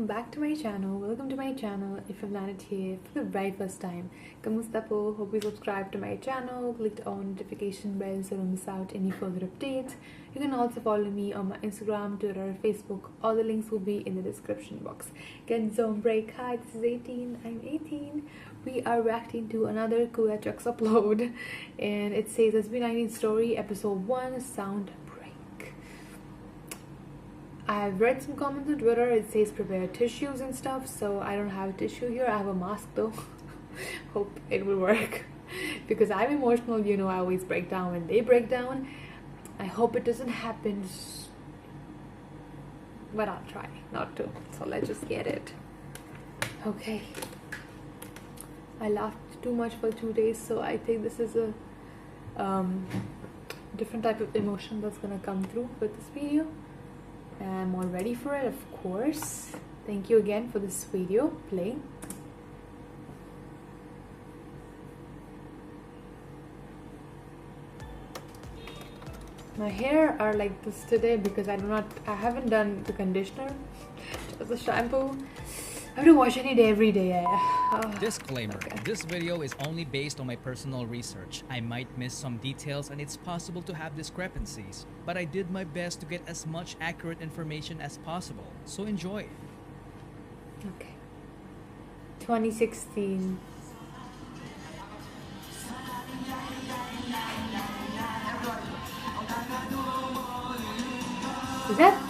back to my channel. Welcome to my channel if you've landed here for the very first time. Kamusta po? Hope you subscribe to my channel, clicked on notification bell so don't miss out any further updates. You can also follow me on my Instagram, Twitter, Facebook. All the links will be in the description box. Get zone break. Hi, this is 18. I'm 18. We are reacting to another Kuya Chucks upload, and it says SB19 story episode 1 sound. I've read some comments on Twitter. It says prepare tissues and stuff, so I don't have a tissue here. I have a mask though. Hope it will work because I'm emotional. You know, I always break down when they break down. I hope it doesn't happen, but I'll try not to. So let's just get it. Okay. I laughed too much for 2 days, so I think this is a different type of emotion that's gonna come through with this video. I'm all ready for it, of course. Thank you again for this video playing. My hair are like this today because I haven't done the conditioner, just the shampoo. I have to wash any day, every day. Disclaimer, okay. This video is only based on my personal research. I might miss some details and it's possible to have discrepancies, but I did my best to get as much accurate information as possible, so enjoy. Okay. 2016. Is that?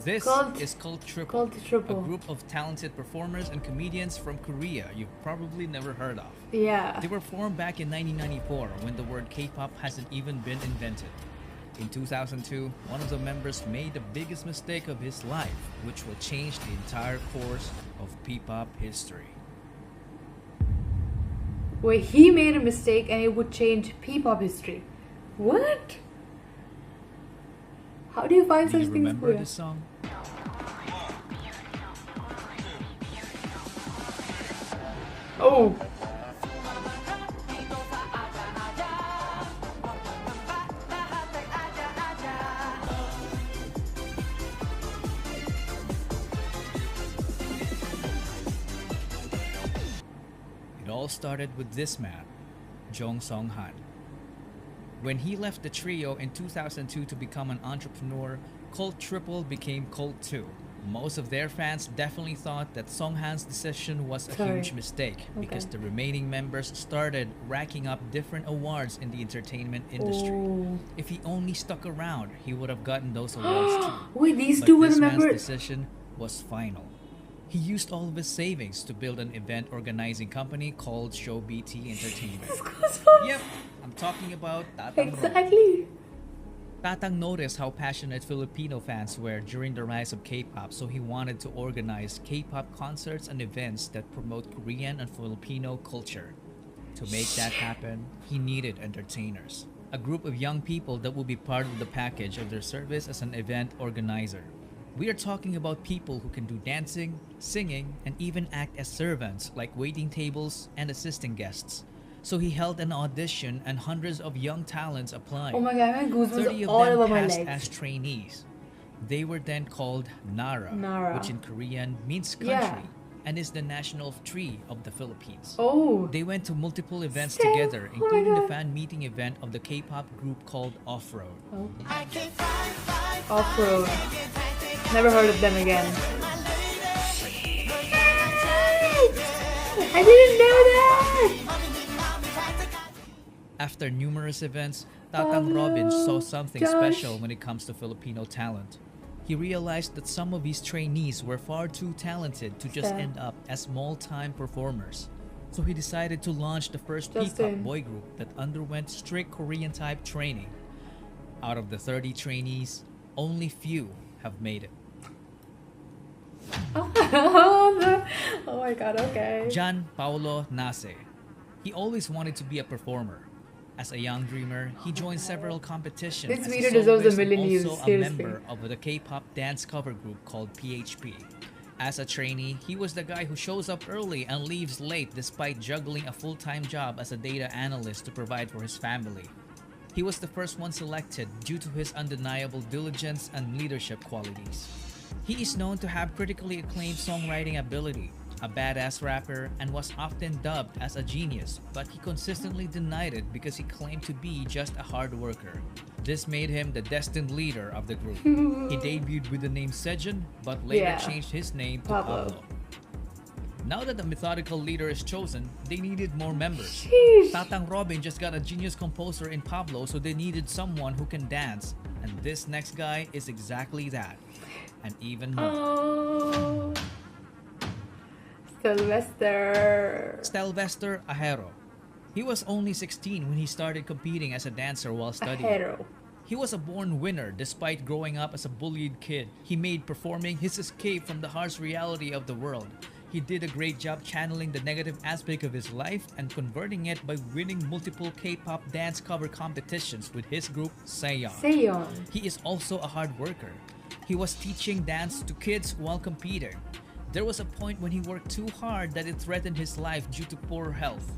This is Cult Triple, a group of talented performers and comedians from Korea you've probably never heard of. Yeah. They were formed back in 1994 when the word K-pop hasn't even been invented. In 2002, one of the members made the biggest mistake of his life, which will change the entire course of P-pop history. Wait, he made a mistake and it would change P-pop history. What? How do you find such things? Remember this song? Oh. It all started with this man, Jong Song-han. When he left the trio in 2002 to become an entrepreneur, Cult Triple became Cult 2. Most of their fans definitely thought that Song-han's decision was a huge mistake because the remaining members started racking up different awards in the entertainment industry. Oh. If he only stuck around, he would have gotten those awards too. Wait, these But two were this the man's members? decision was final. He used all of his savings to build an event organizing company called Show BT Entertainment. Yep, I'm talking about Tatang. Exactly. Tatang noticed how passionate Filipino fans were during the rise of K-pop, so he wanted to organize K-pop concerts and events that promote Korean and Filipino culture. To make that happen, he needed entertainers, a group of young people that would be part of the package of their service as an event organizer. We are talking about people who can do dancing, singing, and even act as servants like waiting tables and assisting guests. So he held an audition and hundreds of young talents applied. Oh my god, my goosebumps 30 of all them over my passed legs. as trainees. They were then called Nara, which in Korean means country and is the national tree of the Philippines. Oh. They went to multiple events together, including the fan meeting event of the K-pop group called Off-Road. Oh. Off-Road. Never heard of them again. I didn't know that! After numerous events, Tatang Robin saw something special when it comes to Filipino talent. He realized that some of his trainees were far too talented to just end up as small-time performers. So he decided to launch the first P-pop boy group that underwent strict Korean-type training. Out of the 30 trainees, only few have made it. Oh my god, okay. Jan Paulo Nase. He always wanted to be a performer. As a young dreamer, he joined several competitions. This video deserves a million views, also a seriously. member of the K-pop dance cover group called PHP. As a trainee, he was the guy who shows up early and leaves late despite juggling a full-time job as a data analyst to provide for his family. He was the first one selected due to his undeniable diligence and leadership qualities. He is known to have critically acclaimed songwriting ability, a badass rapper, and was often dubbed as a genius, but he consistently denied it because he claimed to be just a hard worker. This made him the destined leader of the group. He debuted with the name Sejun, but later changed his name to Pablo. Now that the methodical leader is chosen, they needed more members. Tatang Robin just got a genius composer in Pablo, so they needed someone who can dance. And this next guy is exactly that. And even more. Stelvester Ahero. He was only 16 when he started competing as a dancer while studying. He was a born winner despite growing up as a bullied kid. He made performing his escape from the harsh reality of the world. He did a great job channeling the negative aspect of his life and converting it by winning multiple K-pop dance cover competitions with his group Saeon. He is also a hard worker. He was teaching dance to kids while competing. There was a point when he worked too hard that it threatened his life due to poor health.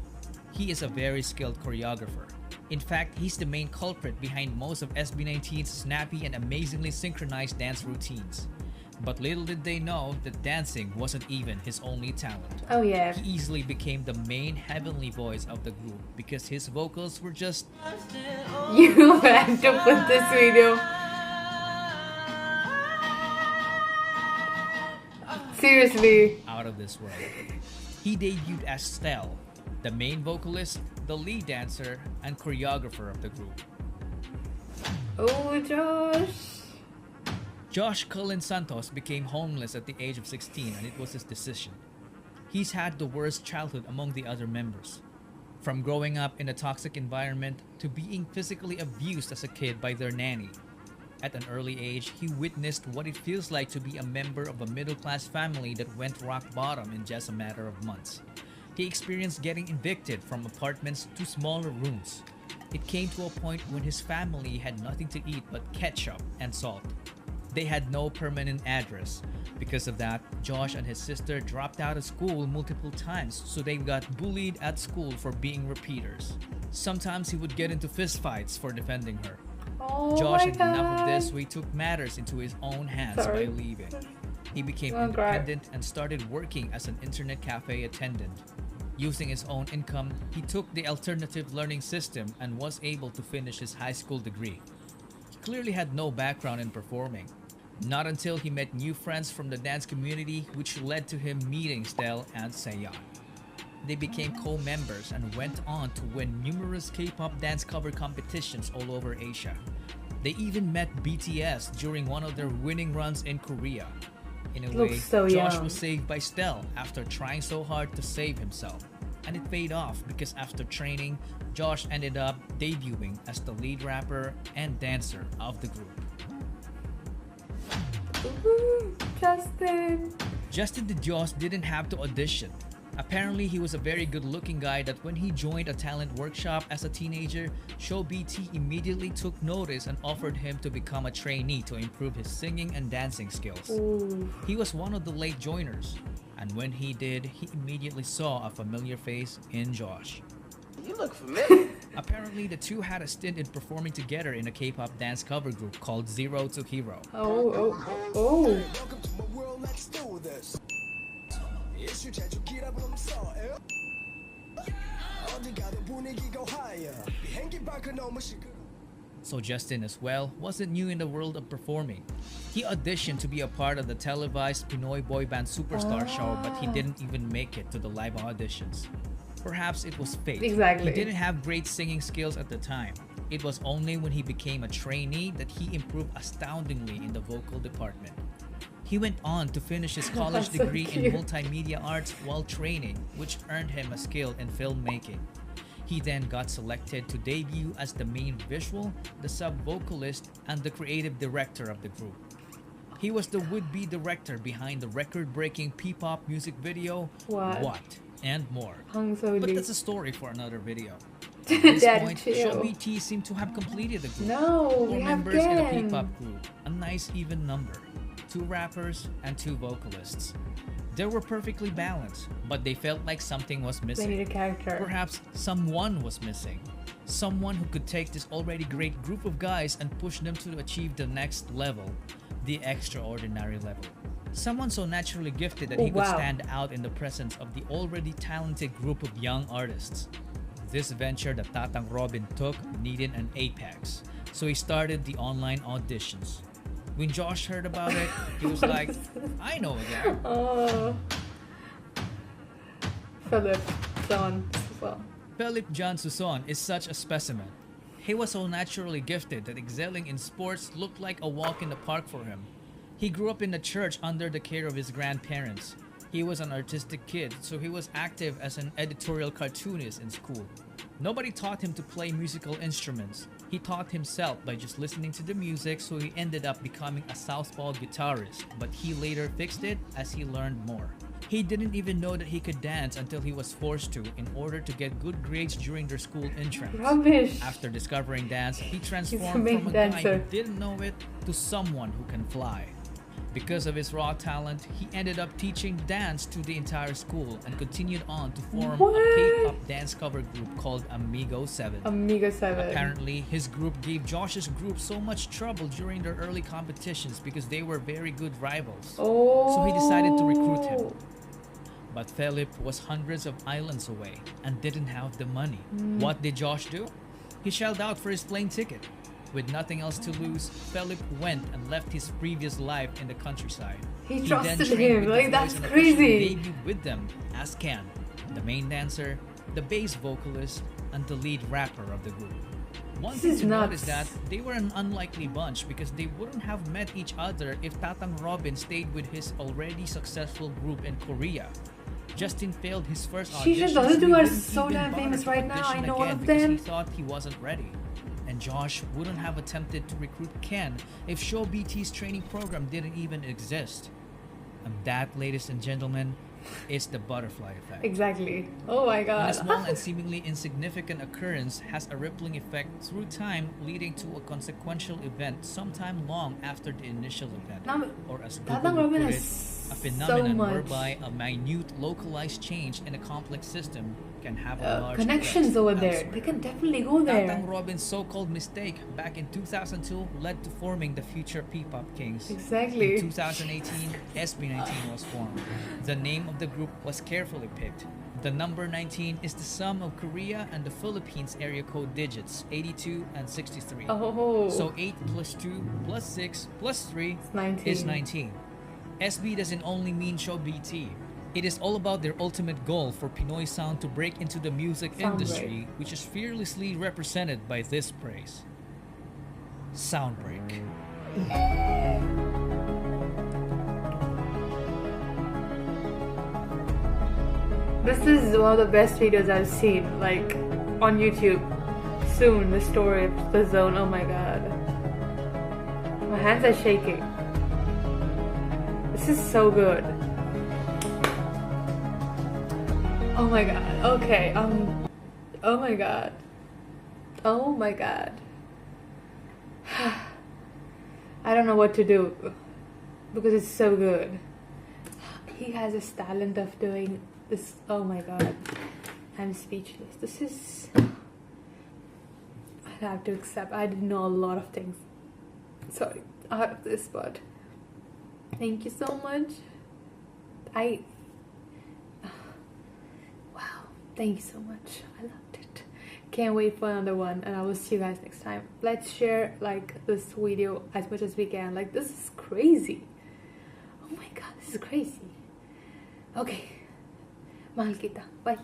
He is a very skilled choreographer. In fact, he's the main culprit behind most of SB19's snappy and amazingly synchronized dance routines. But little did they know that dancing wasn't even his only talent. Oh yeah. He easily became the main heavenly voice of the group because his vocals were just... You have to put this video. Seriously. out of this world. He debuted as Stel, the main vocalist, the lead dancer, and choreographer of the group. Oh, Josh. Josh Cullen Santos became homeless at the age of 16, and it was his decision. He's had the worst childhood among the other members. From growing up in a toxic environment to being physically abused as a kid by their nanny. At an early age, he witnessed what it feels like to be a member of a middle-class family that went rock bottom in just a matter of months. He experienced getting evicted from apartments to smaller rooms. It came to a point when his family had nothing to eat but ketchup and salt. They had no permanent address. Because of that, Josh and his sister dropped out of school multiple times, so they got bullied at school for being repeaters. Sometimes he would get into fistfights for defending her. Oh Josh my had enough of God. this, so he took matters into his own hands Sorry. by leaving. He became Oh, God. independent and started working as an internet cafe attendant. Using his own income, he took the alternative learning system and was able to finish his high school degree. He clearly had no background in performing. Not until he met new friends from the dance community, which led to him meeting Stel and Saeyeon. They became co-members and went on to win numerous K-pop dance cover competitions all over Asia. They even met BTS during one of their winning runs in Korea. In a way, Looks so Josh young. was saved by Stel after trying so hard to save himself. And it paid off because after training, Josh ended up debuting as the lead rapper and dancer of the group. Ooh, Justin. Justin the Joss didn't have to audition. Apparently, he was a very good-looking guy that when he joined a talent workshop as a teenager, Show BT immediately took notice and offered him to become a trainee to improve his singing and dancing skills. Ooh. He was one of the late joiners, and when he did, he immediately saw a familiar face in Josh. You look familiar. Apparently, the two had a stint in performing together in a K-pop dance cover group called Zero to Hero. Oh, oh, oh. Welcome to my world, let's do this. So Justin as well wasn't new in the world of performing. He auditioned to be a part of the televised Pinoy boy band Superstar show, but he didn't even make it to the live auditions. Perhaps it was fate. Exactly. He didn't have great singing skills at the time. It was only when he became a trainee that he improved astoundingly in the vocal department. He went on to finish his college That's so degree in cute. multimedia arts while training, which earned him a skill in filmmaking. He then got selected to debut as the main visual, the sub-vocalist, and the creative director of the group. He was the would-be director behind the record-breaking P-pop music video, What? and more. Hung so But deep. that's a story for another video. At this Daddy, point, chill. Show BT seemed to have completed the group. No, 4 we have members in a Gen. P-pop group, a nice even number. 2 rappers, and 2 vocalists. They were perfectly balanced, but they felt like something was They missing. need a character. Perhaps someone was missing. Someone who could take this already great group of guys and push them to achieve the next level, the extraordinary level. Someone so naturally gifted that Oh, he could wow. stand out in the presence of the already talented group of young artists. This venture that Tatang Robin took needed an apex, so he started the online auditions. When Josh heard about it, he was like, I know a guy. Oh. Philip, John, well. Philip John Suson is such a specimen. He was so naturally gifted that excelling in sports looked like a walk in the park for him. He grew up in the church under the care of his grandparents. He was an artistic kid, so he was active as an editorial cartoonist in school. Nobody taught him to play musical instruments. He taught himself by just listening to the music, so he ended up becoming a southpaw guitarist, but he later fixed it as he learned more. He didn't even know that he could dance until he was forced to in order to get good grades during their school entrance. Rubbish. After discovering dance, he He's a transformed main from a guy dancer. who didn't know it to someone who can fly. Because of his raw talent, he ended up teaching dance to the entire school and continued on to form What? a K-pop dance cover group called Amigo 7. Amigo 7. Apparently, his group gave Josh's group so much trouble during their early competitions because they were very good rivals. Oh. So he decided to recruit him. But Philip was hundreds of islands away and didn't have the money. What did Josh do? He shelled out for his plane ticket. With nothing else to lose, Philip went and left his previous life in the countryside. He then trusted trained him, with the like, boys that's and officially crazy. debuted with them as Ken, the main dancer, the bass vocalist, and the lead rapper of the group. One This thing is to note nuts. is that they were an unlikely bunch because they wouldn't have met each other if Tatang Robin stayed with his already successful group in Korea. Justin failed his first Sheesh audition. and those two are so damn famous right now. I know all of them. He thought he wasn't ready. And Josh wouldn't have attempted to recruit Ken if Show BT's training program didn't even exist. And that, ladies and gentlemen, is the butterfly effect. Exactly. Oh my When god. a small and seemingly insignificant occurrence has a rippling effect through time, leading to a consequential event sometime long after the initial event. Now, Or as Tatang Google would Robin put it, has a so phenomenon much whereby a minute localized change in a complex system can have a large connections effect over there. elsewhere. They can definitely go there. Tatang Robin's so-called mistake back in 2002 led to forming the future P-pop Kings. Exactly. In 2018, SB19 was formed. The name of the group was carefully picked. The number 19 is the sum of Korea and the Philippines area code digits 82 and 63. Oh. So 8 plus 2 plus 6 plus 3 It's 19. is 19. SB doesn't only mean Show BT. It is all about their ultimate goal for Pinoy sound to break into the music Sound industry, which is fearlessly represented by this praise. Soundbreak. This is one of the best videos I've seen, like, on YouTube. Soon, the story of the zone. Oh my god. My hands are shaking. This is so good. Oh my god. Okay, oh my god. Oh my god. I don't know what to do because it's so good. He has this talent of doing this. Oh my god. I'm speechless. This is... I have to accept. I didn't know a lot of things. Sorry, out of this, but thank you so much. Wow, thank you so much. I loved it. Can't wait for another one, and I will see you guys next time. Let's share like this video as much as we can. Like, this is crazy. Oh my god, this is crazy. Okay, mahal kita. Bye.